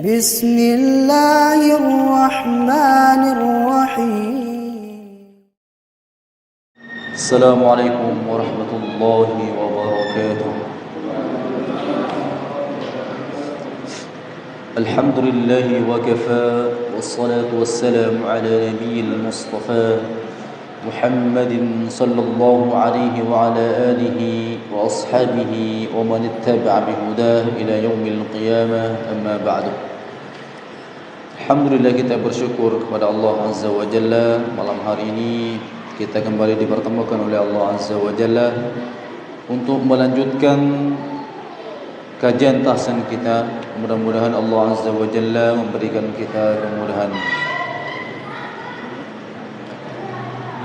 بسم الله الرحمن الرحيم. السلام عليكم ورحمة الله وبركاته. الحمد لله وكفى، والصلاة والسلام على نبي المصطفى محمد صلى الله عليه وعلى آله وأصحابه ومن اتبع بهداه إلى يوم القيامة. أما بعد. Alhamdulillah, kita bersyukur kepada Allah Azza wa Jalla. Malam hari ini kita kembali dipertemukan oleh Allah Azza wa Jalla untuk melanjutkan kajian tahsin kita. Mudah-mudahan Allah Azza wa Jalla memberikan kita kemudahan.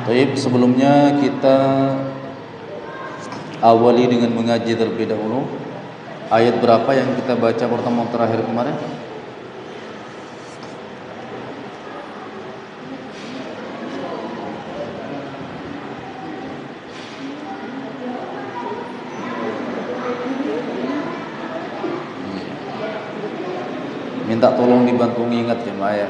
Baik, sebelumnya kita awali dengan mengaji terlebih dahulu. Ayat berapa yang kita baca pertemuan terakhir kemarin? Minta tolong dibantu ingat jemaah ya.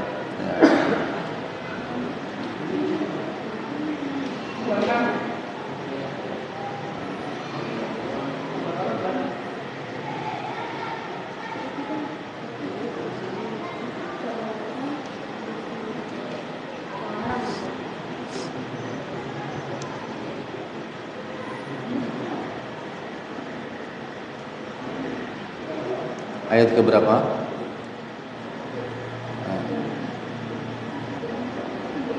Ayat keberapa?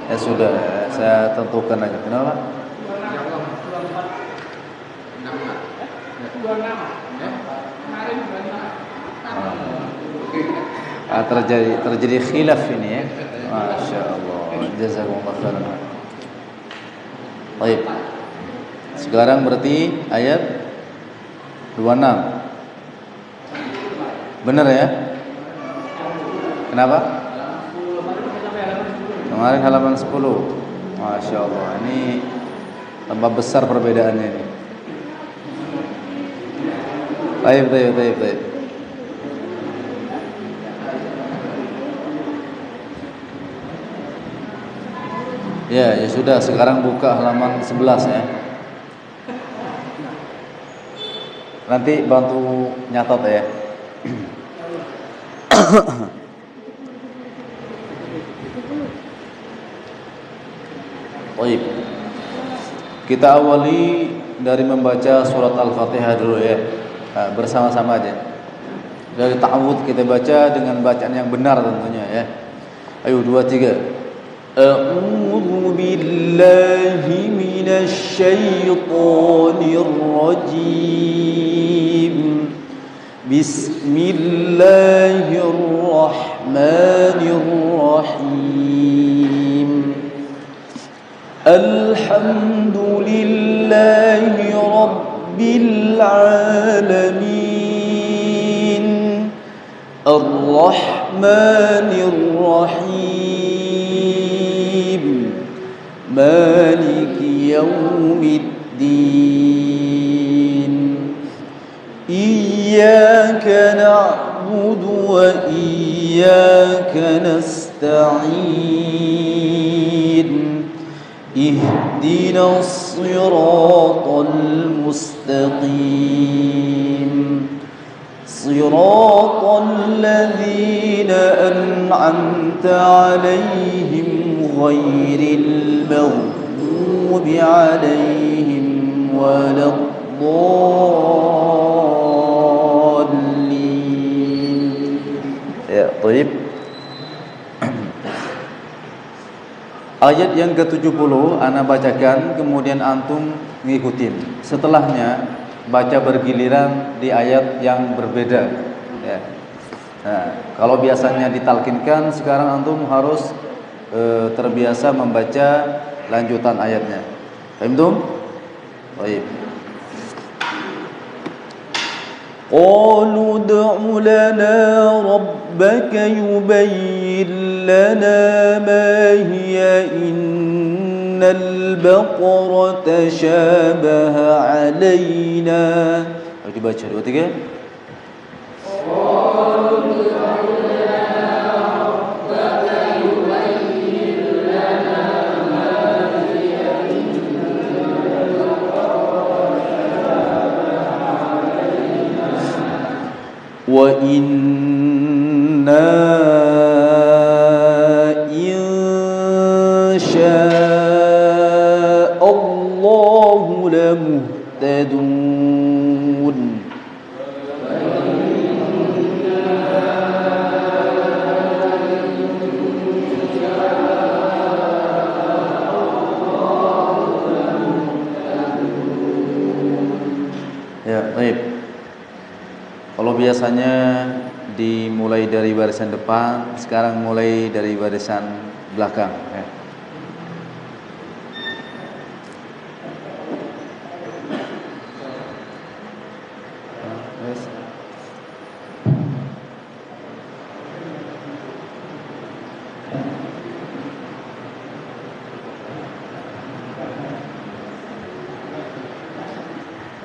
Ya sudah, saya tentukan aja. Kenapa? 26. Terjadi khilaf ini ya. Masya Allah. Jazakumullah khairan. Baik. Sekarang berarti ayat 26. Benar ya? Kenapa? Kemarin halaman 10. Masya Allah, ini tambah besar perbedaannya ini. Baik. Ya sudah, sekarang buka halaman 11 ya. Nanti bantu nyatat ya. Baik. Kita awali dari membaca surat Al-Fatihah dulu ya. Nah, bersama-sama aja. Dari ta'awudz kita baca dengan bacaan yang benar tentunya ya. Ayo 2 3. A'udzu billahi minasy syaithanir rajim. Bismillahirrahmanirrahim. Alhamdulillahi Rabbil Alamin. Ar-Rahmanir Rahim. Maliki Yawmiddin. Iyyaka na'budu wa iyyaka nasta'in. اهدنا الصراط المستقيم صراط الذين أنعمت عليهم غير المغضوب عليهم ولا الضالين. Ya, baik. Ayat yang ke-70 ana bacakan, kemudian antum ngikutin. Setelahnya baca bergiliran di ayat yang berbeda ya. Nah, kalau biasanya ditalkinkan, sekarang antum harus terbiasa membaca lanjutan ayatnya. Paham tuh? Baik. قالوا ادع لنا ربك يبين لنا ما هي إن innal baqara tashabaha alaina. Ayo dibaca 2 3. Wa inna insya'allahu lamuhtadun. Ya, baik. Kalau biasanya dimulai dari barisan depan, sekarang mulai dari barisan belakang.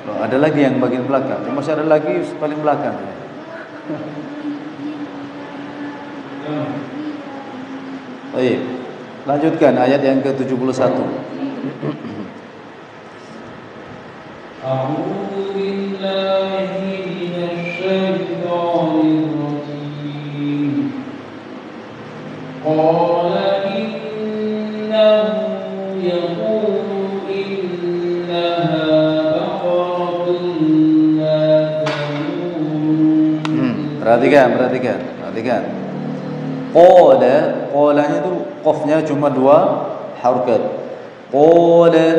Loh, ada lagi yang bagian belakang. Masih ada lagi paling belakang. Baik. Lanjutkan ayat yang ke-71. A'udzu billahi minasy syaithanir rajim. Qala innahu yaqulu innaha baqaratun la tamut. Perhatikan. Qolanya itu qafnya cuma 2 harakat. Qala.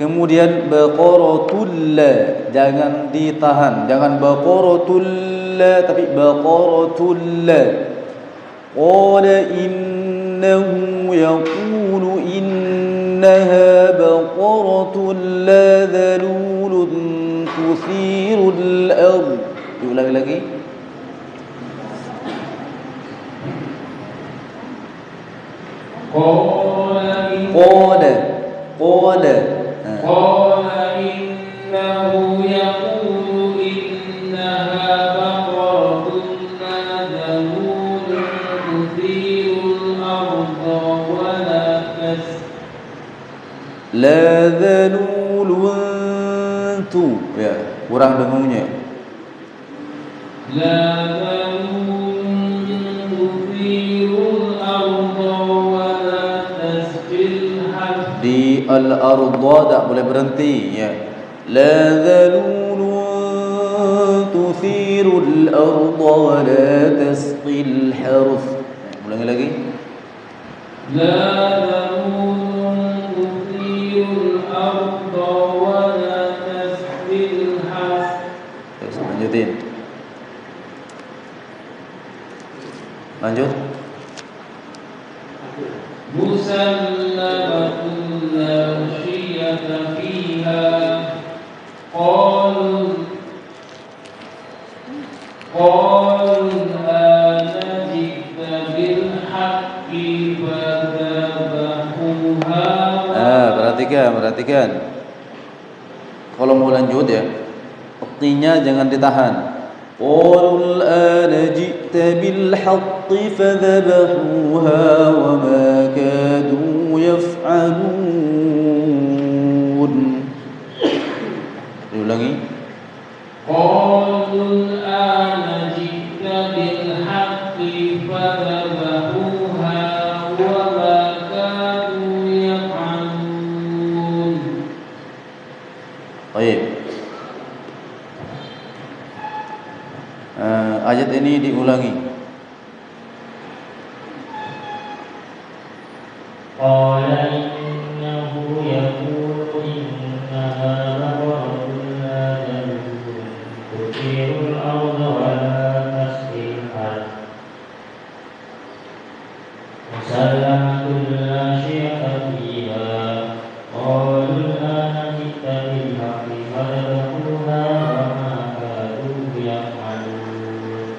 Kemudian baqaratul la, jangan ditahan, jangan baqaratul la tapi baqaratul la. Qala innahu yaqulu innaha baqaratun la dhalulun tuthirul ardh. Diulangi lagi. Qala innahu yaqulu innaha baqaratun la dhalulun tuthirul ardha wa la dhalulun tu. Ya, kurang dengungnya. La dhalulun tuthirul ardha wa la tasqil harth. Di al-ardha tak boleh berhenti ya. La dhalulun tuthirul ardha wa la tasqil harth. Ulangi lagi. La dhalulun tuthirul ardha wa la tasqil harth. Lanjutin. Lanjut. Musallamatun la syiyata fiha. Qalu anajita bil haqqi fadabahuha. Perhatikan. Kalau mau lanjut ya, artinya jangan ditahan. Qalu anajita bil haqqi fadabahuha wa ma kadu yaf'alun. Diulangi. Qalu anajita bil haqqi fadabahuha wa ma kadu yaf'alun. Baik. Ayat ini diulangi. Qala innahu yaqulu innaha baqaratun la dhalulun tuthirul ardha wa la tasqil harth. Musallamatun la syiyata fiha. Qalu anajita bil haqqi fadabahuha wa ma kadu yaf'alun.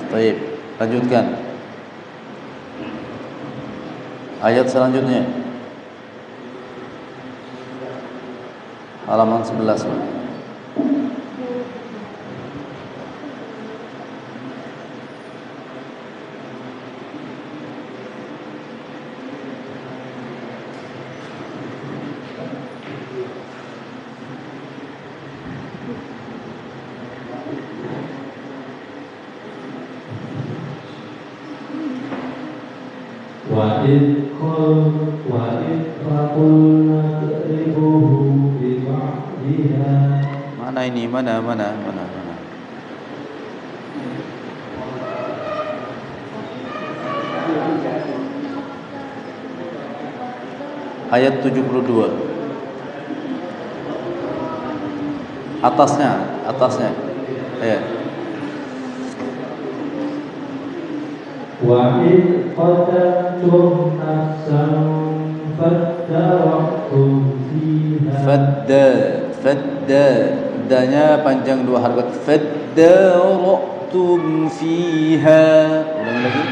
Baik, lanjutkan. Ayat selanjutnya halaman 11. Mana ini? Mana? Ayat 72. Atasnya. Ya. Wa id qataltum nafsan fadara'tum fiha. Fadda danya panjang 2 harakat. Fadara'tum fiha. Ulang lagi.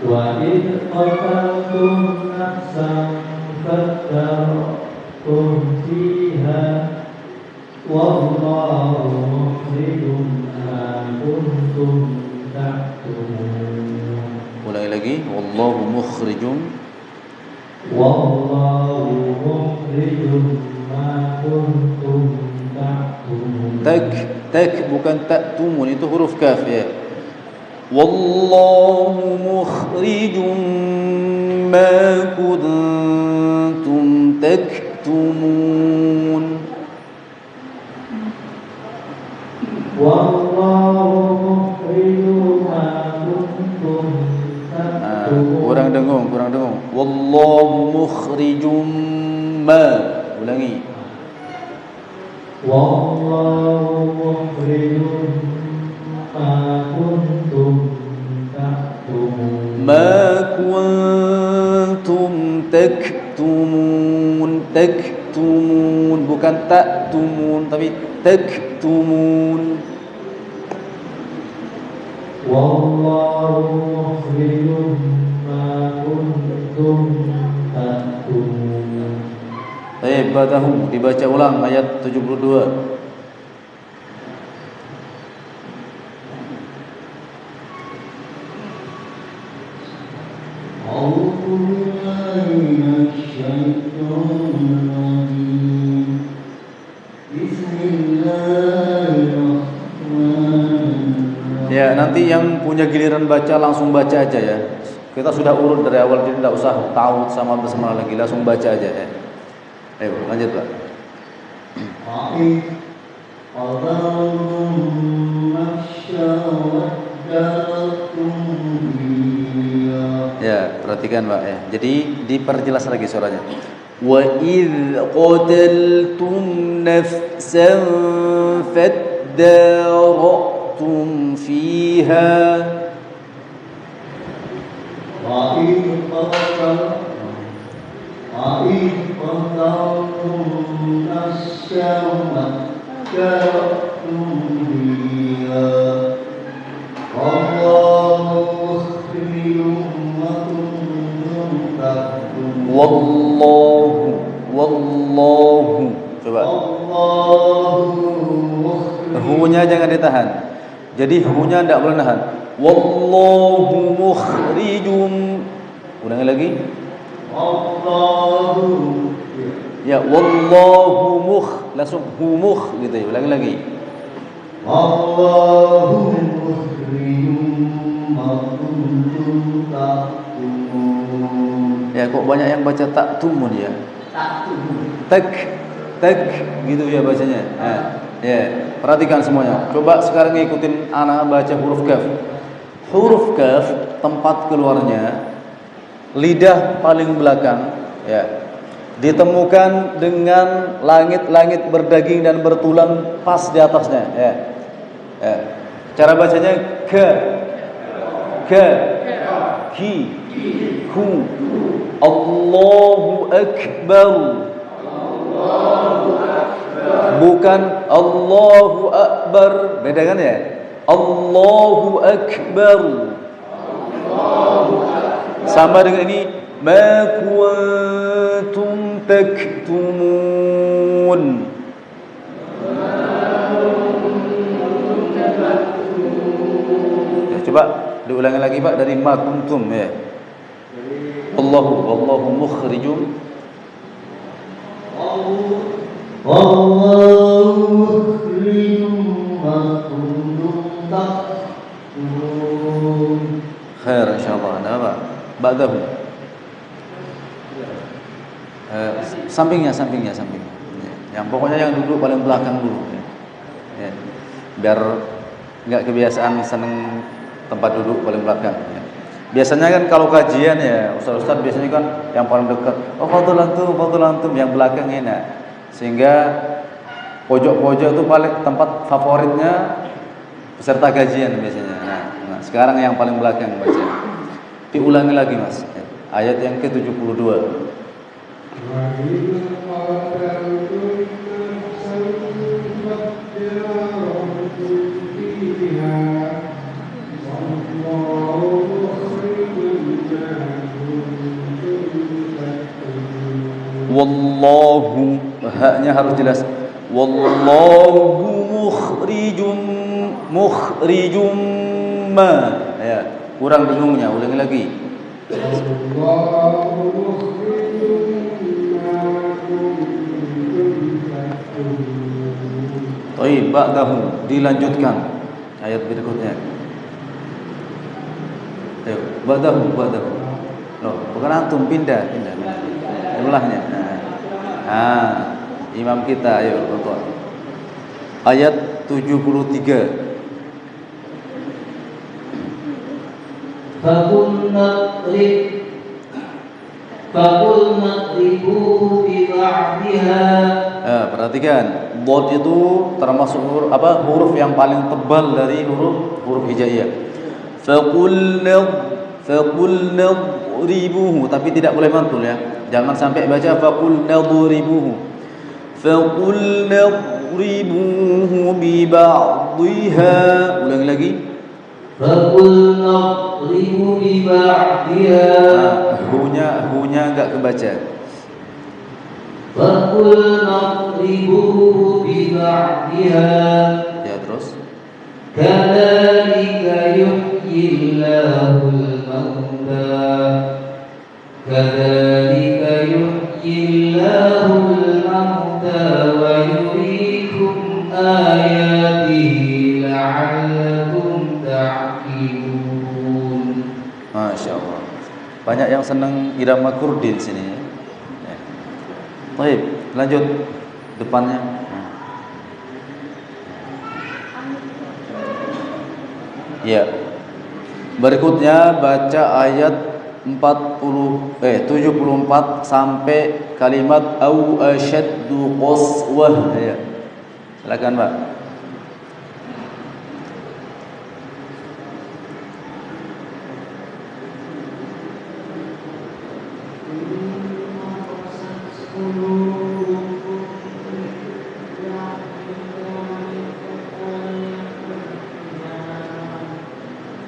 Wa id qataltum nafsan fadara'tum fiha. Wallahu mukhrijum ma kuntum taktumun. Ulangi lagi. Wallahu mukhrijum ma kuntum taktumun. Tak bukan taktumun, itu huruf kaf ya. Wallahu mukhrijum ma kuntum taktumun. Wallahu mukhrijum ma kuntum taktumun. Kurang dengung. Wallahu mukhrijum ma. Ulangi. Wallahu mukhrijum ma kuntum taktumun. Ma kuntum taktumun, bukan taktumun tapi taktumun. Wallahu mukhrijum ma kuntum taktumun. Baik, batahu dibaca ulang ayat 72. Ya, nanti yang punya giliran baca langsung baca aja ya. Kita sudah urut dari awal, jadi tidak usah tahu sama bersama lagi, langsung baca aja ya. Ayo, lanjut Pak. Ya, perhatikan Pak ya. Jadi diperjelas lagi suaranya. Wa idz qataltum nafsan fadara'tum fiha. Wa idz qataltum nafsan fadara'tum fiha. Wallahu. Coba. Hu-nya jangan ditahan. Jadi hu-nya tidak boleh nahan. Wallahu mukhrijum. Ulangi lagi. Ya, wallahu langsung hu gitu ya. Ulangi lagi. Wallahu mukhrijum ma kuntum taktumun. Ya, kok banyak yang baca taktumun ya? Tak gitu ya bacanya. Ya, perhatikan semuanya. Coba sekarang ikutin ana baca huruf kaf. Huruf kaf tempat keluarnya lidah paling belakang ya. Ditemukan dengan langit-langit berdaging dan bertulang pas di atasnya ya. Ya. Cara bacanya ke ki ku. Allahu akbar. Bukan Allahu akbar, beda kan ya? Allahu akbar. Sama dengan ini, ma kuntum taktumun. Ya, coba diulangi lagi Pak dari ma kuntum ya. Wallahu mukhrijum. Wallahu mukhrijum ma kuntum taktumun. Khair insyaallah. Ada apa? Ba'dahu. Sampingnya. Ya. Yang pokoknya yang duduk paling belakang dulu. Ya. Ya. Biar nggak kebiasaan seneng tempat duduk paling belakang. Ya. Biasanya kan kalau kajian ya ustaz-ustaz biasanya kan yang paling dekat. Oh fadhil antum yang belakang enak. Sehingga pojok-pojok itu paling tempat favoritnya peserta kajian biasanya. Nah, sekarang yang paling belakang baca. Diulangi lagi Mas. Ayat yang ke-72. Wallahu, haknya harus jelas. Wallahu mukhrijum ma. Ya, kurang dengungnya, ulangi lagi. Baik, ba'dahu dilanjutkan ayat berikutnya. Ayo, ba'dahu. Loh, bukan antum pindah. Ulangnya. Imam kita, ayo tonton. Ayat 73. Fakulna ribu bi ba'diha. Perhatikan, dhad itu termasuk huruf yang paling tebal dari huruf hijaiyah. Faqulna ribuhu, tapi tidak boleh mantul ya. Jangan sampai baca faqulna ribuhu. Faqulna ribuhu bi ba'diha. Ulangi lagi. Faqulna ribu bi ba'diha. Hunya enggak kebaca. Faqulna ribu bi ba'diha. Ya, terus. Kadzalika yuhyillahul mauta. Kadzalika yuhyillahul mauta wa yuriikum ayatihi la'allakum ta'qilun. Masya Allah. Banyak yang senang irama Kurdin sini. Ya. Baik, lanjut depannya. Ya. Berikutnya baca ayat 74 sampai kalimat au asyaddu qaswah ya. Silakan, Pak.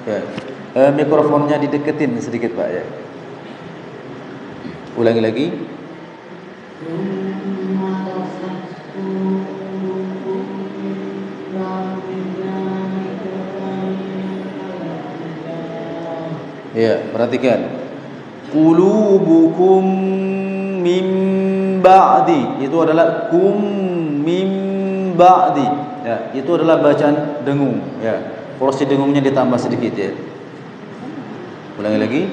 Ya. Mikrofonnya dideketin sedikit Pak ya. Ulangi lagi. Ya, perhatikan. Qulubukum mim ba'di, itu adalah kum mim ba'di. Ya, itu adalah bacaan dengung ya. Porsi dengungnya ditambah sedikit ya. Ulangi lagi.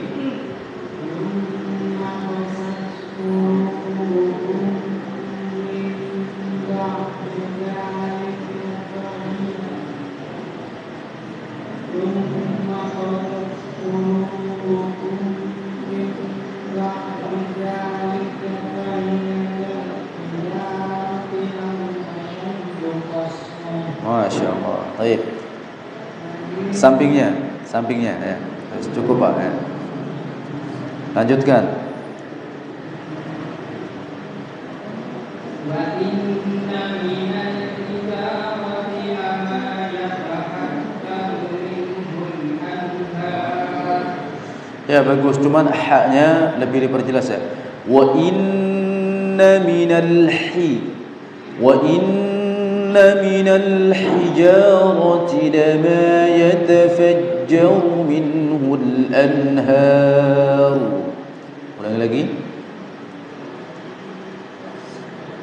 Masya Allah. Baik. Sampingnya ya. Cukup Pak ya. Lanjutkan. Ya bagus, cuman haknya lebih diperjelas ya. Wa inna minal hijarati lama yatafajjaru minhu al-anhar. Ulangi lagi.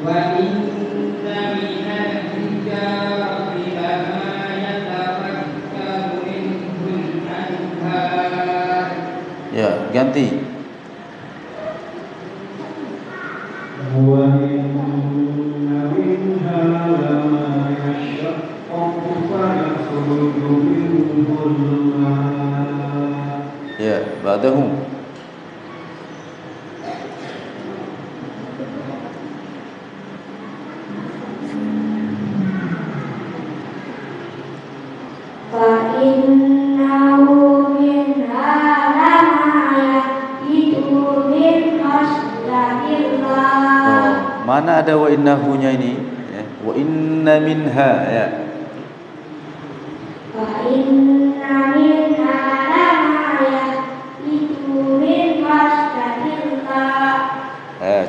Wa inna minal hijarati lama yatafajjaru minhu al-anhar. Ya, ganti. Wa inna minha lama yashaqqaqu fa yakhruju minhu al-ma'. Ya, ba'dahu. Innahu minha lama yahidu min khasyatillah. Mana ada wa innahu-nya ini? Ya. Wa inna minha ya. Wa inna minha lama yahidu min khasyatillah.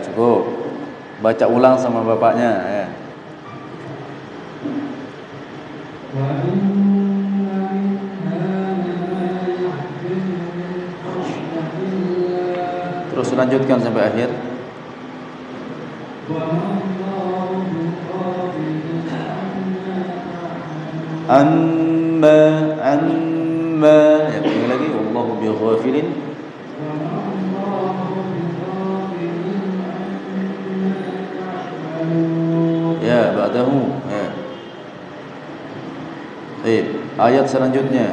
Cukup. Baca ulang sama bapaknya ya. Terus lanjutkan sampai akhir. Amma ya, ulangi lagi. Wallahu bighafilin. Ya, ba'dahu ya. Baik, ayat selanjutnya.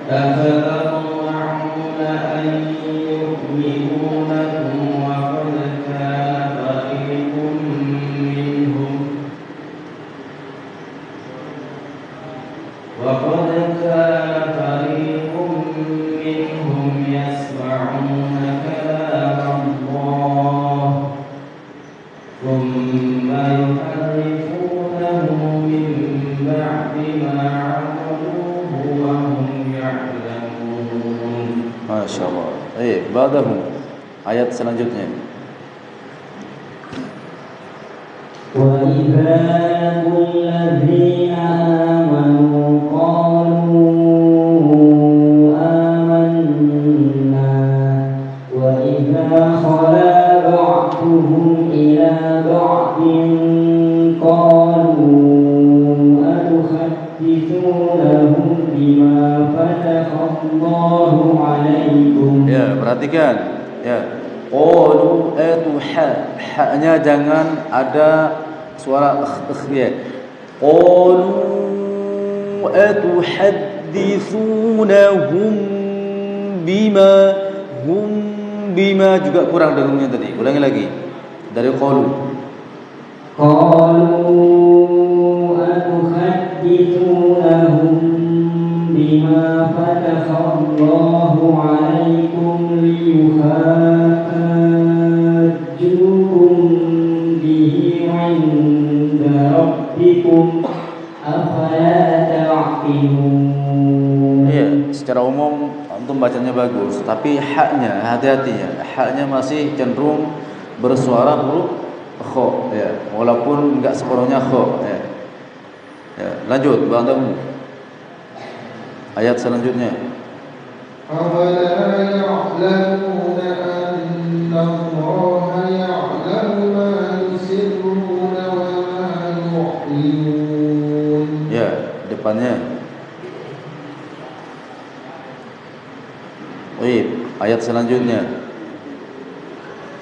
أفتطمعون أن يؤمنوا لكم وقد كان فريق منهم يسمعون كلام الله ثم يحرفونه من بعد ما عقلوه وهم يعلمون. Masya Allah. Ba'dahu ayat selanjutnya. وَإِذَا لَقُوا الَّذِينَ آمَنُوا قَالُوا آمَنَّا وَإِذَا خَلَا بَعْضُهُمْ إِلَى بَعْضٍ قَالُوا أَتُحَدِّثُونَهُم بِمَا فَتَحَ اللَّهُ عَلَيْكُمْ. Ya, perhatikan. Ya. Qalu haknya jangan ada suara ya. Qalu atuhaddithunahum bima juga kurang dengungnya tadi. Ulangi lagi. Dari qalu atuhaddithunahum bima fataha Allahu 'alaikum liyuhajjukum bihi 'inda rabbikum afala ta'qilun. Iya, secara umum antum bacanya bagus, tapi haknya hati-hati ya. Haknya masih cenderung bersuara huruf kha ya, walaupun enggak sepenuhnya kha ya. Ya, lanjut ba'dahu. Ayat selanjutnya. أَوَلَا يَعْلَمُونَ أَنَّ اللَّهَ يَعْلَمُ مَا يُسِرُّونَ وَمَا يُعْلِنُونَ. Ya, depannya. Ayat selanjutnya.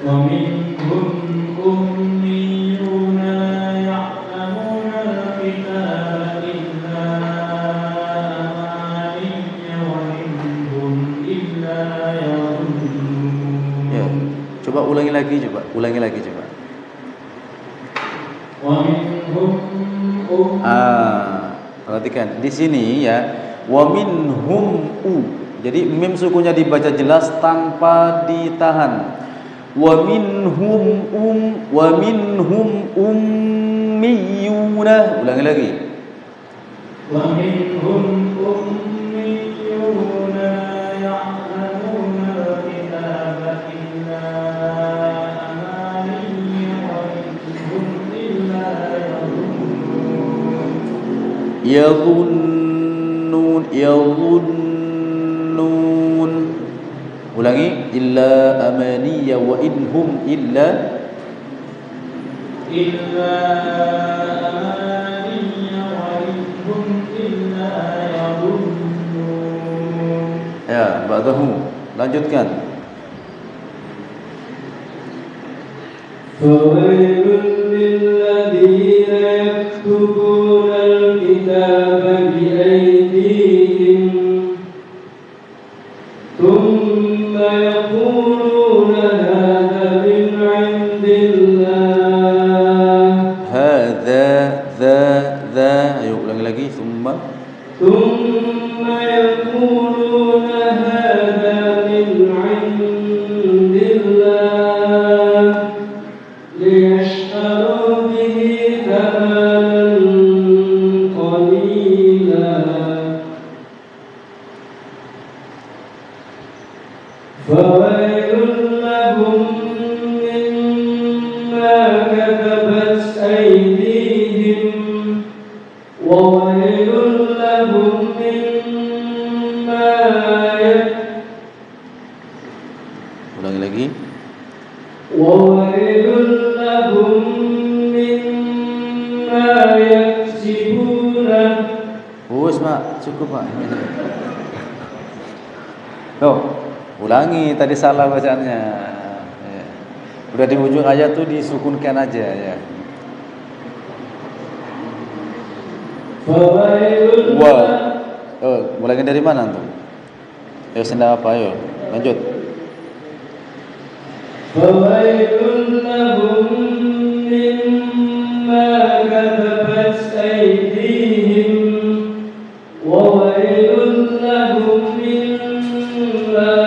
وَمِنْهُمْ أُمِّيُّونَ لَا يَعْلَمُونَ الْكِتَابَ إِلَّا أَمَانِيَّ وَإِنْهُمْ إِلَّا يَظُنُّونَ. Ya, coba ulangi lagi coba. وَمِنْهُمْ Perhatikan di sini ya, wa minhum u. Jadi mim sukunya dibaca jelas tanpa ditahan. wa minhum ummiyuna. Ulangi lagi. Wa minhum ummiyuna ya'lamuna al-kitaba illa amaniya wa innahum illa yadhunnun. Ulangi, illa amaniya wa inhum illa amaniya wa innahum illa yadhunnun. ya, ba'dahu. Lanjutkan. Fawailul lilladzina yaktubuna al-kitaba bi'aydihim thumma yaquluna hadha min 'indillah. Hadza, ayo ulangi lagi. Thumma yaquluna hadha min 'indillah liyashtaru bihi thamanan qalila. Fawailun lahum mimma katabat aydihim wa wailun lahum mimma ulangi lagi. wa wailun lahum mimma yaksibuna. Mak, cukup Pak. Tuh, ulangi, tadi salah bacaannya. Ya. Udah di ujung ayat tuh disukunkan aja ya. Mulai dari mana tuh? Ayo senda apa ayo? Lanjut. Fawailun lahum mimma katabat aydihim wa wailun lahum mimma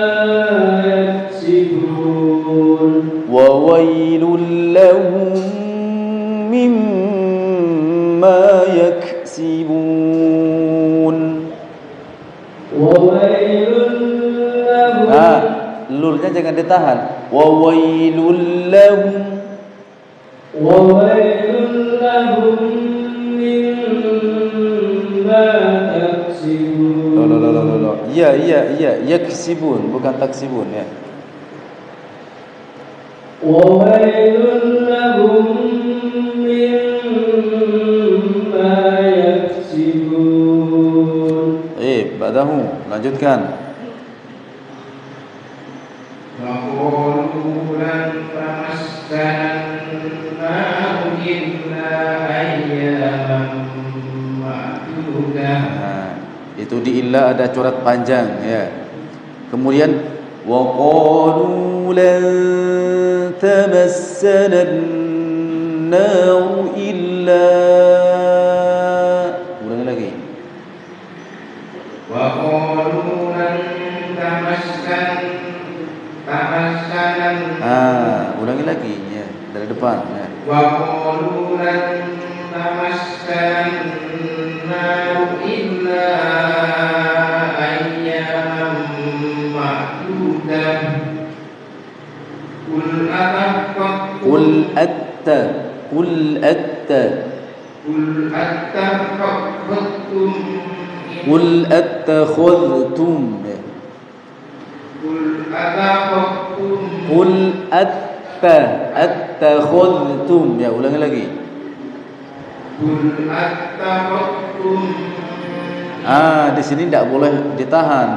yaksibun. Wa wailul lahum mimma yaksibun. Wa wailun lahum. Lulnya jangan ditahan. Wa wailul lahum. Wa wailun lahum mimma taksibun. Loh. Iya, yaksibun bukan taksibun ya. Wa wailun lahum mimma yaksibun. Ba'dahu, lanjutkan. وقالوا لن تمسنا النار إلا أياما معدودة. Itu di illa ada coret panjang ya. Kemudian wa qalu lan tamassana an-nar illa. Ulangi lagi. Wa qalu lan tamassana. Ulangi lagi ya, dari depan ya. Wa qalu lan tamassana an-nar illa ayyaman ma'dudah. Qul attakhadhtum ya, ulangi lagi. Di sini tidak boleh ditahan.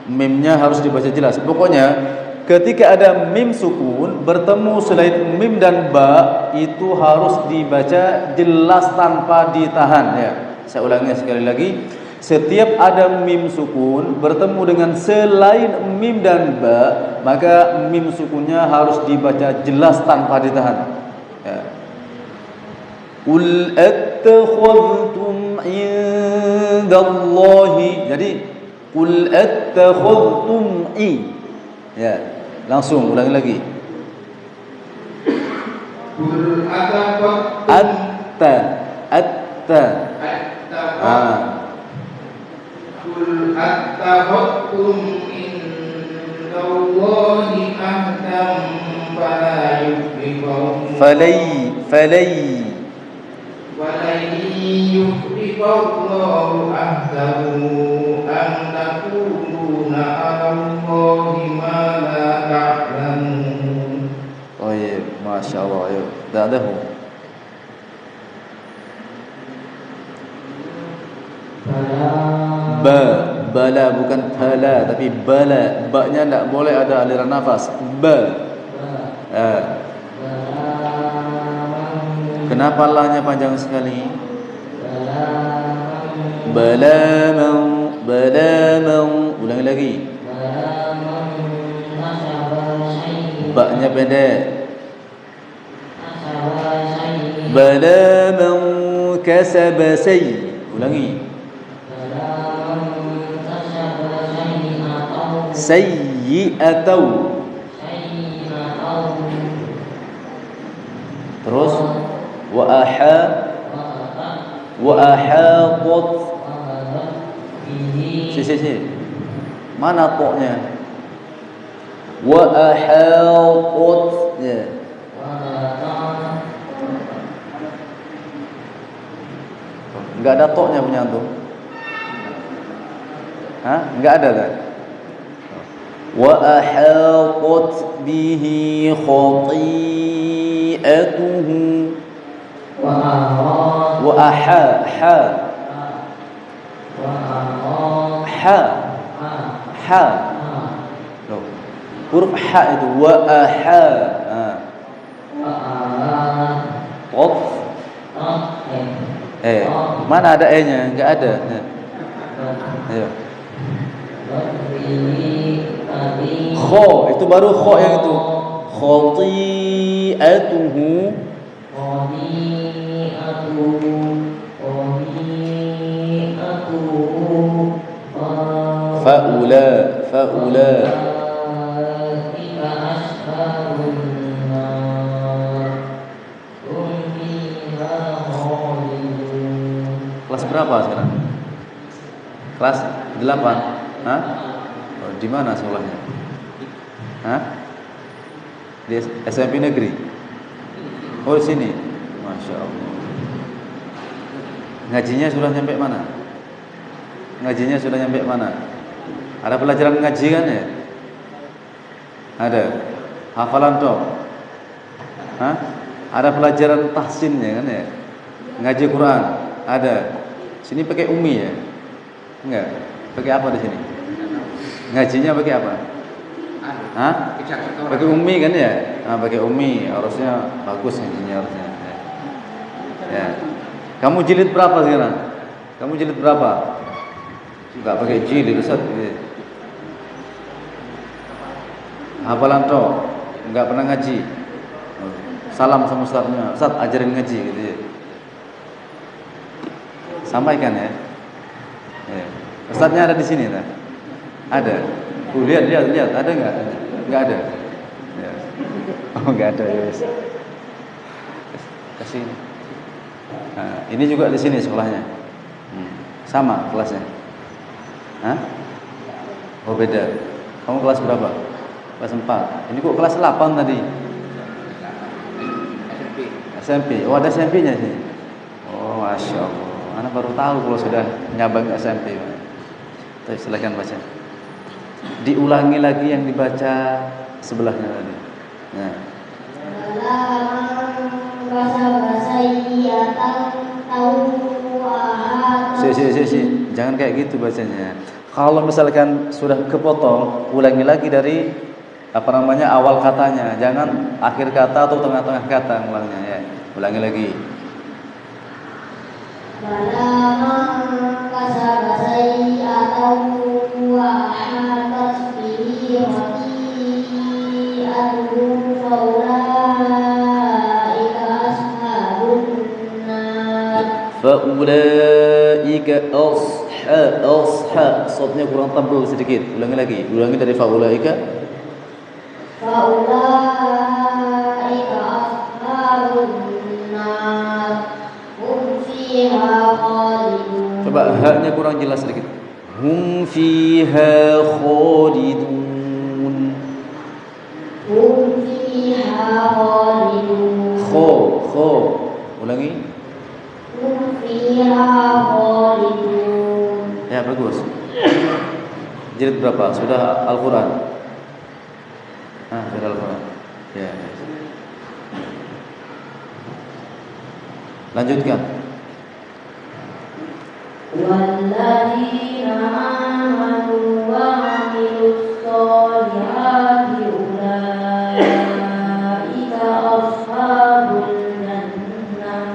Mimnya harus dibaca jelas. Pokoknya ketika ada mim sukun bertemu selain mim dan ba itu harus dibaca jelas tanpa ditahan ya. Saya ulangi sekali lagi. Setiap ada mim sukun bertemu dengan selain mim dan ba, maka mim sukunnya harus dibaca jelas tanpa ditahan. Ya. Qul attakhadhtum indallahi. Jadi qul attakhadhtum ya. Langsung ulangi lagi. Qul ataqattum atta Qul attaqattum indallahi ahdan fala yukhlifahu ولن يخلف الله عهده أم تقولون على الله ما لا تعلمون. طيب ما شاء الله. Ayo بعده bala bukan bala tapi bala, ba-nya enggak boleh ada aliran nafas. Kenapa la-nya panjang sekali? Bala mau. Ulangi lagi. Ba-nya pendek. Bala man kasaba ulangi. Sayyi'atau. Terus wa ahatat. Si. Mana poknya? Wa ahatat ya. Enggak ada toknya punya antum. Enggak ada kan? Wa ahatat bihi khati'atuhu wa huruf ha itu wa mana ada e-nya? Enggak ada. Ayo. Kho itu baru kho yang itu. Khati'atuhu faula kelas berapa sekarang? Kelas 8. Di mana sekolahnya? Di SMP negeri. Oh, di sini. Masya Allah. Ngajinya sudah nyampe mana? Ada pelajaran ngaji kan ya? Ada. Hafalan toh? Ada pelajaran tahsinnya kan ya? Ngaji Quran. Ada. Sini pakai umi ya? Enggak. Pakai apa di sini? Ngajinya pakai apa? Pakai umi kan ya? Pakai umi, harusnya bagus ngajinya harusnya. Ya. Kamu jilid berapa sekarang? Enggak pakai jilid Ustaz. Hafalan toh? Enggak pernah ngaji. Salam sama ustaznya. Ustaz ajarin ngaji gitu ya. Sampaikan ya. Ustaznya ada di sini tak? Ada. Lihat, ada enggak? Enggak ada. Ya. Oh, enggak ada ya. Kasih. Ini juga di sini sekolahnya. Sama kelasnya. Oh, beda. Kamu kelas berapa? Kelas 4. Ini kok kelas 8 tadi? SMP. Oh, ada SMP-nya sih. Oh, Masya Allah. Anak baru tahu kalau sudah nyabang SMP. Tapi silakan baca. Diulangi lagi yang dibaca sebelahnya tadi. Nah. Jangan kayak gitu bacanya. Kalau misalkan sudah kepotong, ulangi lagi dari awal katanya. Jangan akhir kata atau tengah-tengah kata ulangnya ya. Ulangi lagi. Faulaika asha sotnya kurang tebal sedikit. Ulangi lagi. Ulangi dari faulaika. Faulaika ashabun fiha khalidun. Coba haknya kurang jelas sedikit. Hum fiha khalidun. Hum fiha khalidun. Kho. Ulangi. Hum fiha khalidun. Ya, bagus. Jilid berapa? Sudah Al-Quran? Sudah Al-Quran. Ya. Lanjutkan. Walladzina amanu wa 'amilus sholihati ulaika ashabul jannah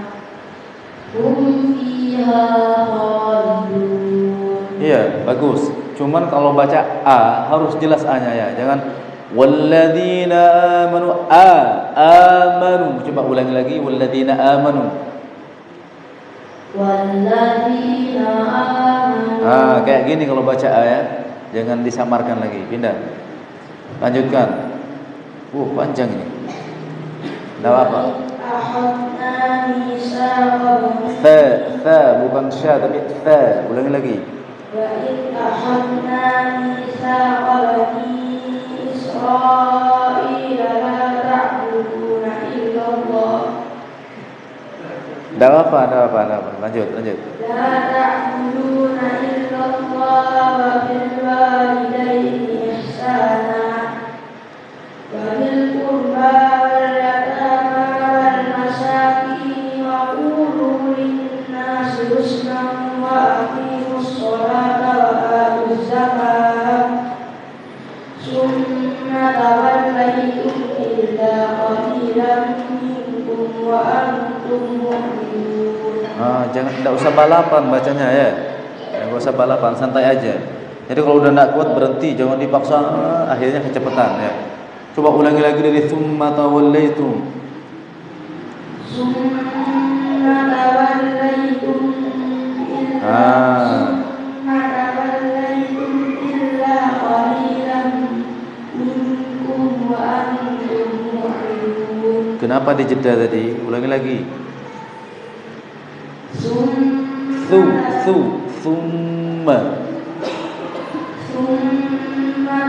hum fiha khalidun. Iya, bagus. Cuman kalau baca A harus jelas A-nya ya. Jangan walladzina amanu amanu. Coba ulangi lagi walladzina amanu. Walladzina amanu. Kayak gini kalau baca A ya. Jangan disamarkan lagi. Pindah. Lanjutkan. Panjang ini. Enggak apa-apa. Akhadna mitsaqahum. Tha bukan sya tapi tha. Ulangi lagi. Wa id akhadna mitsaqa bani Israila la ta'buduna illallah. Enggak apa-apa. Lanjut. La ta'buduna illallah wa bil walidayni ihsana wa bil qurba wal yatama wal masakin wa qulu lin-nasi husnan wa aqimus sholata wa atuz zakata summa tawallaytum illa qalilan minkum wa antum mu'minun. Enggak usah balapan bacanya ya. Enggak usah balapan, santai aja. Jadi kalau udah enggak kuat berhenti, jangan dipaksa, akhirnya kecepatan ya. Coba ulangi lagi dari summa tawallaitum. Summa tawallaitum illa qalilan minkum wa antum mu'ridun. Kenapa dijeda tadi? Ulangi lagi. Summa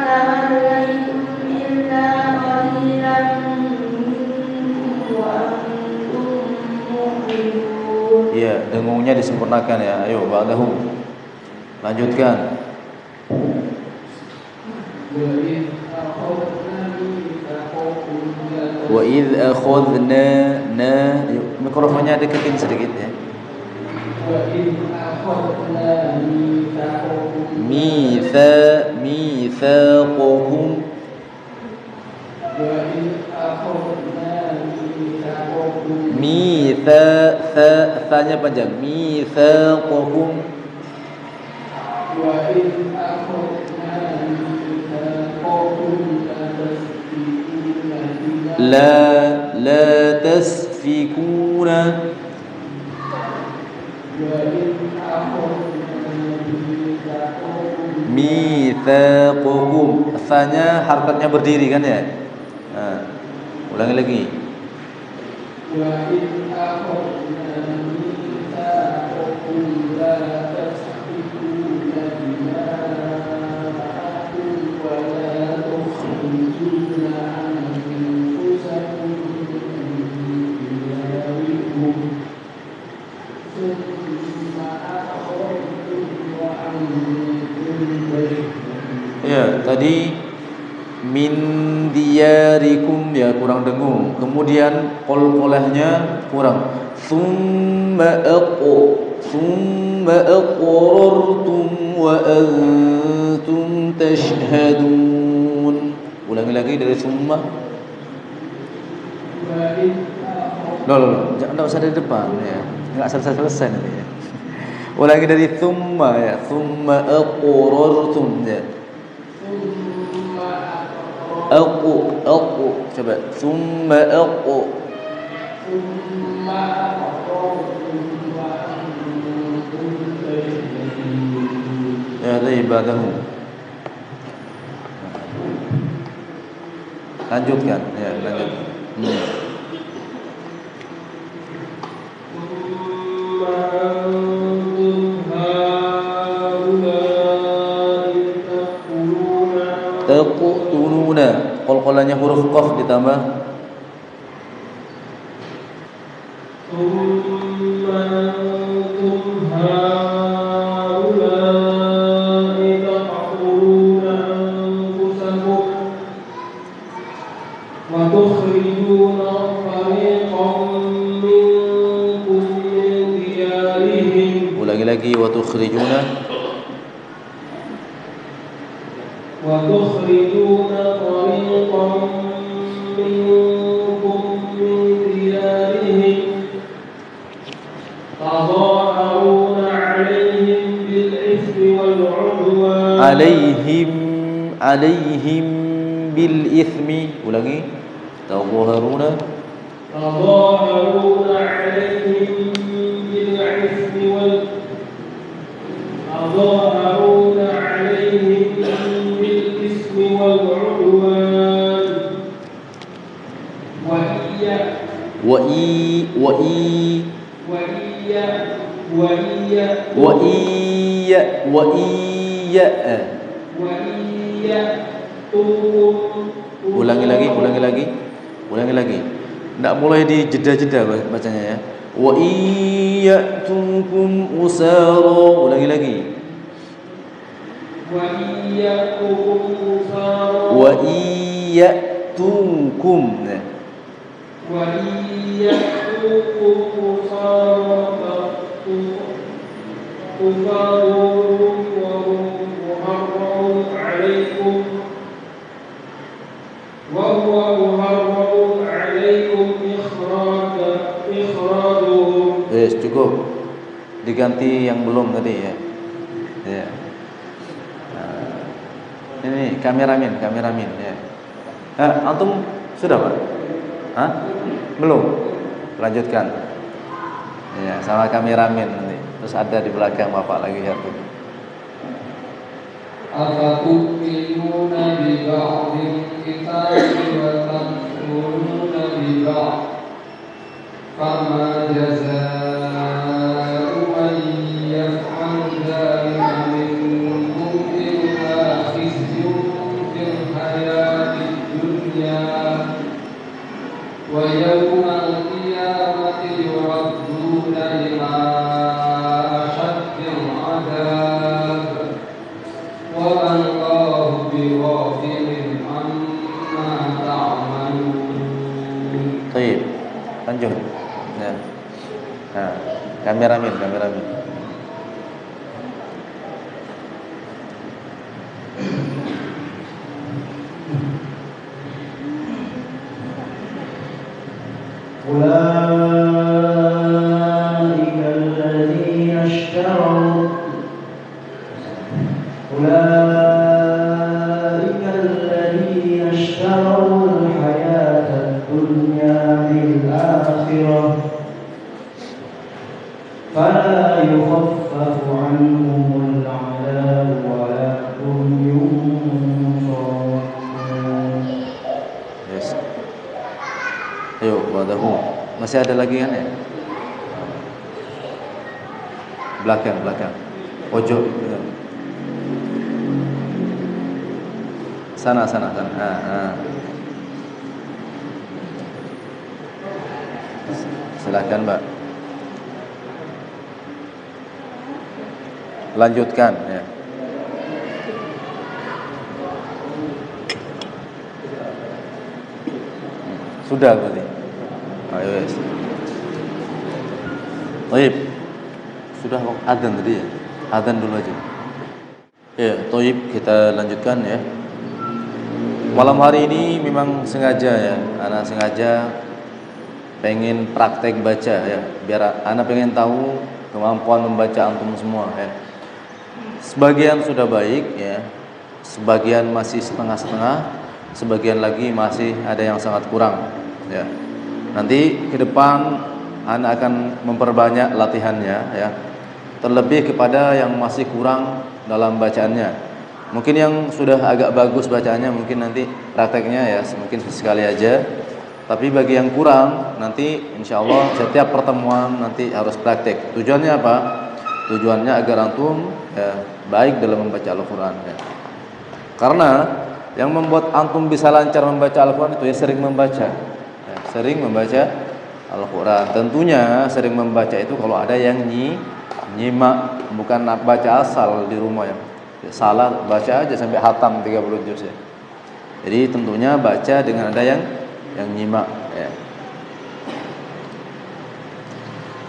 tawallaitum illa qalilan minkum wa antum mu'ridun. Iya, dengungnya disempurnakan ya. Ayo, ba'dahu. Lanjutkan. Wa idh akhadna mikrofonnya deketin sedikit ya. Mitsaqahum. Thanya panjang. Mitsaqahum. La tasfikuna. Mitsaqahum. Thanya harokatnya berdiri kan ya. Ulangi lagi. Ya, tadi min diyarikum ya kurang dengung. Kemudian qol-qolahnya kurang. Summa aqrartum wa antum tashhadun. Ulangi lagi dari summa. Loh, jangan usah dari depan ya. Enggak selesai nanti ya. Ulangi dari summa ya. Summa aqrartum ya. Aku coba summa aku ya dari ibadahu. Lanjutkan ya, lanjut. Hafalannya huruf qaf ditambah ثم أنتم هؤلاء تقتلون أنفسكم وتخرجون فريقا منكم من ديارهم. Ulangi lagi, wa tukhrijuna وتخرجون فريقا منكم من ديارهم تظاهرون عليهم بالإثم والعدوان. alaihim bil ithmi. Ulangi, tadhaharuna تظاهرون عليهم بالإثم تظاهرون عليهم بالإثم والعدوان Ulangi lagi. Tidak mulai di jeda-jeda bacanya ya. Wa iyyatukum usara. Ulangi lagi. Wa iyyatukum. Yes, cukup. Diganti yang belum tadi ya. Ya. Ini kameramen ya. Antum sudah, Pak? Hah? Belum. Lanjutkan. Ya, sama kameramen nanti. Terus ada di belakang Bapak lagi satu. Afatu'minuna bi ba'dil kitabi wa takfuruna bi ba'd. Fama jazaa'u man yaf'al dzalika minkum illa khizyun fil hayatid dunya wa yawmal qiyamati yuradduna ila ashaddil 'adzab wa Allahu bighafilin amma ta'malun. Baik. Lanjut. Ya. Nah, kameramen. أولئك الذين اشتروا الحياة الدنيا بالآخرة فلا يخفف عنهم العذاب ولا هم ينصرون. Yes. Ayo, wadahu. Masih ada lagi kan ya? Belakang. Pojok. Sana. Silakan, Mbak. Lanjutkan ya. Sudah berarti. Ayo wes. Baik. Sudah adzan tadi ya. Adzan dulu aja. Ya, toib kita lanjutkan ya. Malam hari ini memang sengaja ya, anak sengaja pengen praktek baca ya, biar anak pengen tahu kemampuan membaca antum semua ya. Sebagian sudah baik ya, sebagian masih setengah-setengah, sebagian lagi masih ada yang sangat kurang ya. Nanti ke depan anak akan memperbanyak latihannya ya, terlebih kepada yang masih kurang dalam bacaannya. Mungkin yang sudah agak bagus bacaannya mungkin nanti prakteknya ya mungkin sekali aja. Tapi bagi yang kurang nanti insya Allah setiap pertemuan nanti harus praktek. Tujuannya apa? Tujuannya agar antum ya, baik dalam membaca Al-Quran ya. Karena Yang membuat antum bisa lancar membaca Al-Quran itu ya sering membaca. Ya, sering membaca Al-Quran. Tentunya sering membaca itu kalau ada yang nyimak, bukan baca asal di rumah ya. Salah baca aja sampai hatam 30 juz ya. Jadi tentunya baca dengan ada yang nyimak ya.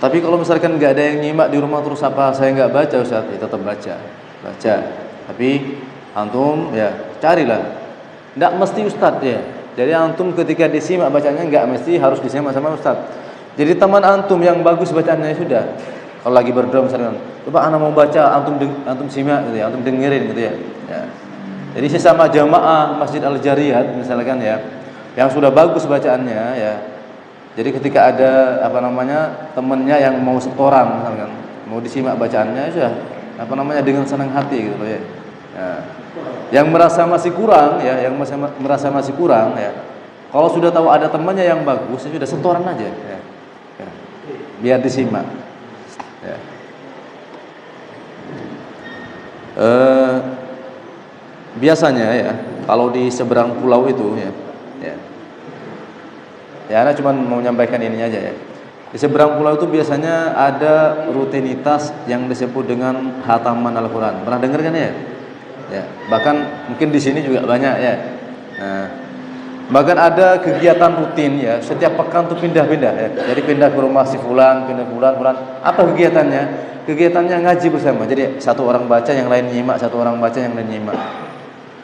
Tapi kalau misalkan nggak ada yang nyimak di rumah terus apa saya nggak baca Ustaz, ya tetap baca. Tapi antum ya carilah. Nggak mesti Ustaz ya. Jadi antum ketika disimak bacanya nggak mesti harus disimak sama Ustaz. Jadi teman antum yang bagus bacaannya sudah. Kalau lagi berdoa misalkan, coba anak mau baca, antum simak gitu ya, antum dengerin gitu ya. Ya. Jadi sesama jamaah Masjid Al-Jariyat misalkan ya, yang sudah bagus bacaannya ya. Jadi ketika ada temannya yang mau setoran misalkan, mau disimak bacaannya sudah dengan senang hati gitu ya. Ya. Yang merasa masih kurang ya, kalau sudah tahu ada temannya yang bagus, ya sudah setoran aja ya. Ya. Biar disimak. Ya. Biasanya ya kalau di seberang pulau itu ya Anda cuma mau menyampaikan ini aja ya. Di seberang pulau itu biasanya ada rutinitas yang disebut dengan khataman Al-Quran. Pernah dengar kan ya? Ya. Bahkan mungkin di sini juga banyak ya. Nah, bahkan ada kegiatan rutin ya. Setiap pekan tuh pindah-pindah ya. Jadi pindah ke rumah si fulan, pindah fulan. Apa kegiatannya? Kegiatannya ngaji bersama. Jadi satu orang baca, yang lain nyimak, satu orang baca, yang lain nyimak.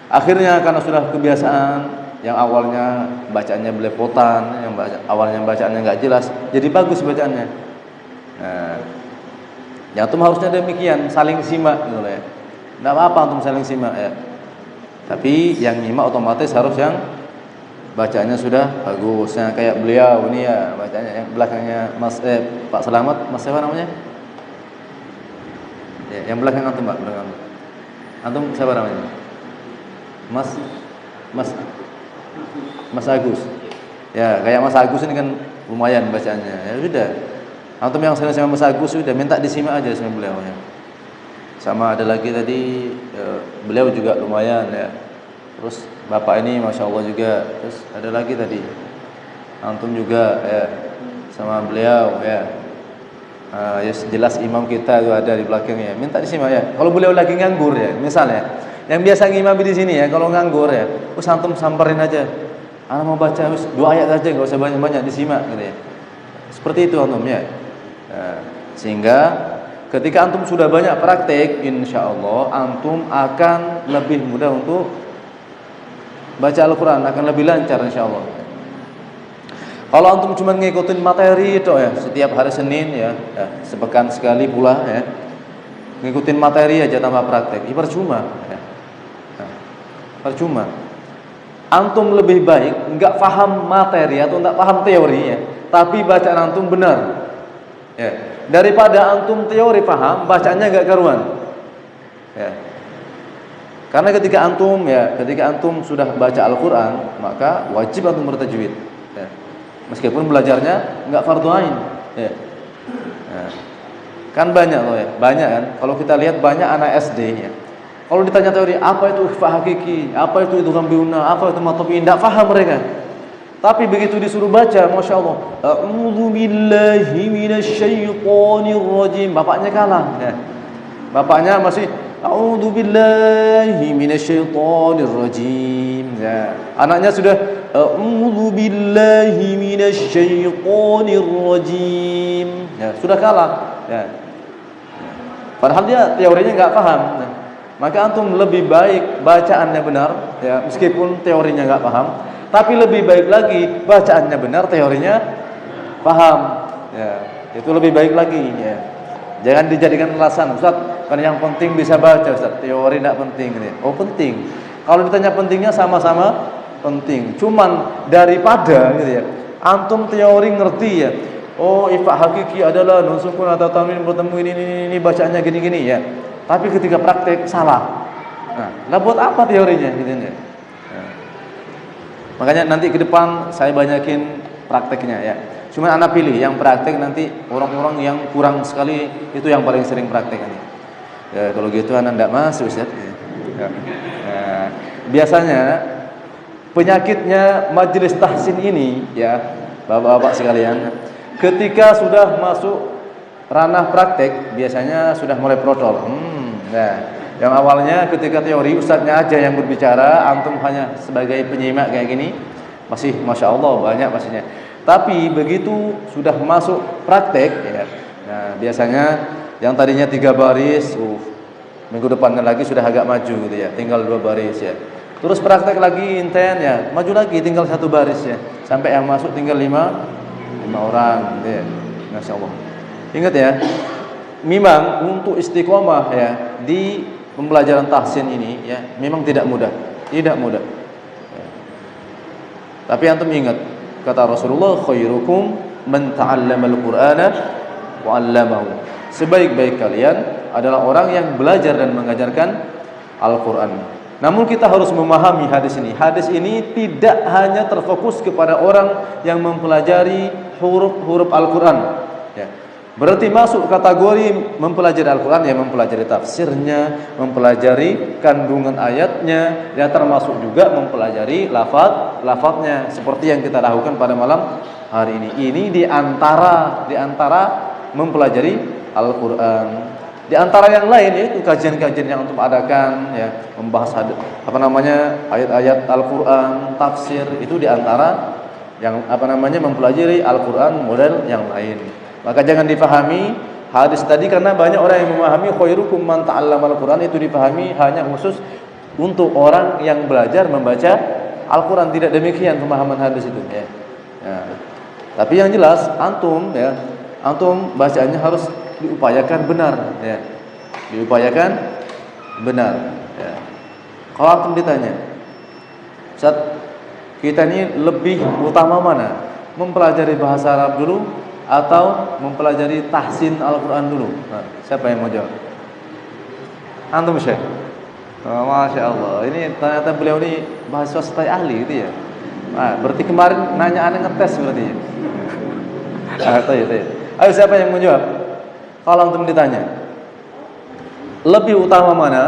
Akhirnya karena sudah kebiasaan, yang awalnya bacaannya belepotan, awalnya bacaannya nggak jelas, jadi bagus bacaannya. Nah, ya antum harusnya demikian, saling simak gitu ya. Nggak apa-apa antum saling simak ya. Tapi yang nyimak otomatis harus yang bacaannya sudah bagus. Yang kayak beliau ini ya, bacanya yang belakangnya Pak Selamat, Mas siapa namanya? Ya, yang belakang antum Pak, belakang antum siapa namanya? Mas Agus. Ya, kayak Mas Agus ini kan lumayan bacaannya. Ya sudah. Antum yang sering sama Mas Agus sudah minta disimak aja sama beliau ya. Sama ada lagi tadi beliau juga lumayan ya. Terus Bapak ini Masya Allah juga. Terus ada lagi tadi antum juga ya sama beliau ya. Ya jelas imam kita itu ada di belakangnya. Minta disimak ya. Kalau beliau lagi nganggur ya, misalnya yang biasa ngimami di sini ya, kalau nganggur ya, antum samperin aja. Anak mau baca 2 ayat aja, enggak usah banyak-banyak, disimak gitu ya. Seperti itu antum ya. Nah, sehingga ketika antum sudah banyak praktek, insyaallah antum akan lebih mudah untuk baca Al-Qur'an, akan lebih lancar insyaallah. Kalau antum cuma ngikutin materi itu ya, setiap hari Senin ya, sepekan sekali pula ya. Ngikutin materi aja tanpa praktek, percuma ya. Percuma. Antum lebih baik enggak paham materi atau enggak paham teori ya, tapi bacaan antum benar. Ya, daripada antum teori paham, bacaannya enggak karuan. Ya. Karena ketika antum sudah baca Al-Qur'an, maka wajib antum bertajwid. Ya. Meskipun belajarnya enggak fardhu ain. Ya. Nah, kan banyak loh ya, banyak kan. Kalau kita lihat banyak anak SD ya. Kalau ditanya teori, apa itu ikhfa hakiki, apa itu idgham biuna, apa itu matobi, tidak paham mereka. Tapi begitu disuruh baca, Masya Allah, a'udzu billahi minasyaitonir rajim, bapaknya kalah ya. Bapaknya masih a'udzu billahi minasyaitonir rajim ya. Anaknya sudah a'udzu billahi minasyaitonir rajim ya, sudah kalah ya. Padahal dia teorinya enggak paham ya. Maka antum lebih baik bacaannya benar ya, meskipun teorinya enggak paham, tapi lebih baik lagi bacaannya benar, teorinya paham ya. Itu lebih baik lagi ya. Jangan dijadikan alasan, Ustaz, kan yang penting bisa baca, Ustaz. Teori enggak penting gitu. Oh, penting. Kalau ditanya pentingnya sama-sama penting. Cuman daripada gitu ya, antum teori ngerti ya. Oh, ifa hakiki adalah nun sukun atau tanwin bertemu ini bacaannya gini-gini ya. Tapi ketika praktek salah. Nah, buat apa teorinya gitu ya. Nah. Makanya nanti ke depan saya banyakin prakteknya ya. Cuma anak pilih yang praktek nanti orang-orang yang kurang sekali itu yang paling sering praktek nanti. Ya, kalau gitu anak enggak masuk Ustaz. Ya. Nah, biasanya penyakitnya majelis tahsin ini ya, Bapak-bapak sekalian, ketika sudah masuk ranah praktek biasanya sudah mulai protol. Nah, yang awalnya ketika teori ustadznya aja yang berbicara, antum hanya sebagai penyimak kayak gini, masih masya Allah banyak pastinya. Tapi begitu sudah masuk praktek ya, nah biasanya yang tadinya 3 baris, minggu depannya lagi sudah agak maju gitu ya, tinggal 2 baris ya. Terus praktek lagi intens ya, maju lagi tinggal 1 baris ya, sampai yang masuk tinggal 5 orang gitu ya. Masya Allah. Ingat ya, memang untuk istiqomah ya di pembelajaran tahsin ini ya memang tidak mudah, tidak mudah. Ya. Tapi antum ingat kata Rasulullah, khairukum man ta'allamal Qur'ana wa 'allamahu. Sebaik-baik kalian adalah orang yang belajar dan mengajarkan Al-Qur'an. Namun kita harus memahami hadis ini. Hadis ini tidak hanya terfokus kepada orang yang mempelajari huruf-huruf Al-Qur'an. Ya. Berarti masuk kategori mempelajari Al-Quran ya, mempelajari tafsirnya, mempelajari kandungan ayatnya, ya termasuk juga mempelajari lafaz-lafaznya seperti yang kita lakukan pada malam hari ini. Ini di antara mempelajari Al-Quran. Di antara yang lain yaitu kajian-kajian yang untuk adakan ya, membahas ayat-ayat Al-Quran, tafsir, itu di antara yang mempelajari Al-Quran model yang lain. Maka jangan difahami hadis tadi, karena banyak orang yang memahami khairukum man ta'allamal Qur'an itu difahami hanya khusus untuk orang yang belajar membaca Al-Qur'an. Tidak demikian pemahaman hadis itu ya. Ya. Tapi yang jelas antum bacaannya harus diupayakan benar ya. Diupayakan benar ya. Kalau antum ditanya, Ustaz, kita ini lebih utama mana? Mempelajari bahasa Arab dulu atau mempelajari tahsin Al-Quran dulu? Nah, siapa yang mau jawab? Antum Syekh? Oh, Masya Allah, ini ternyata beliau ini mahasiswa stay ahli gitu ya. Nah, berarti kemarin nanya aneh ngetes berarti ya. Ayo siapa yang mau jawab? Kalau antum ditanya, lebih utama mana?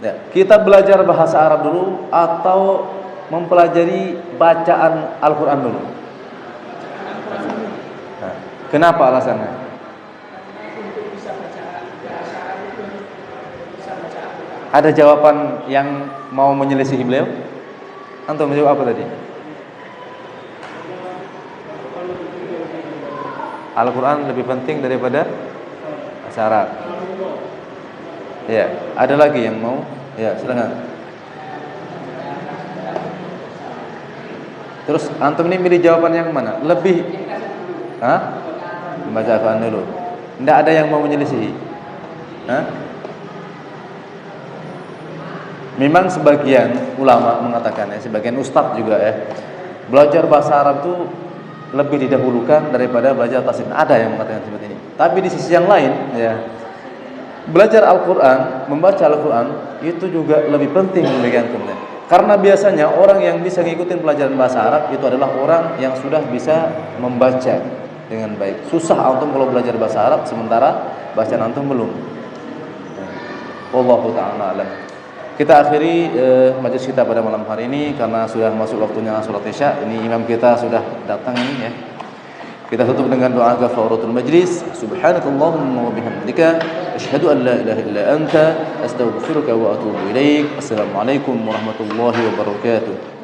Ya, kita belajar bahasa Arab dulu atau mempelajari bacaan Al-Quran dulu? Kenapa alasannya? Ada jawaban yang mau menyelisihi beliau? Antum menjawab apa tadi? Al-Quran lebih penting daripada bahasa Arab. Ya, ada lagi yang mau? Ya, silakan. Terus antum ini milih jawaban yang mana? Lebih membaca Al-Quran dulu. Tidak ada yang mau menyelisihi. Memang sebagian ulama mengatakan ya, sebagian ustadz juga ya, belajar bahasa Arab itu lebih didahulukan daripada belajar tahsin. Ada yang mengatakan seperti ini. Tapi di sisi yang lain ya, belajar Al-Quran, membaca Al-Quran itu juga lebih penting bagi antum ya. Karena biasanya orang yang bisa ngikutin pelajaran bahasa Arab itu adalah orang yang sudah bisa membaca dengan baik. Susah antum kalau belajar bahasa Arab sementara bacaan antum belum. Wallahu ta'ala alam. Kita akhiri majelis kita pada malam hari ini karena sudah masuk waktunya salat Isya. Ini imam kita sudah datang ini ya. Kita tutup dengan doa kafaratul majlis. Subhanakallahumma wa bihamdika asyhadu an la ilaha illa anta astaghfiruka wa atubu ilaik. Assalamualaikum warahmatullahi wabarakatuh.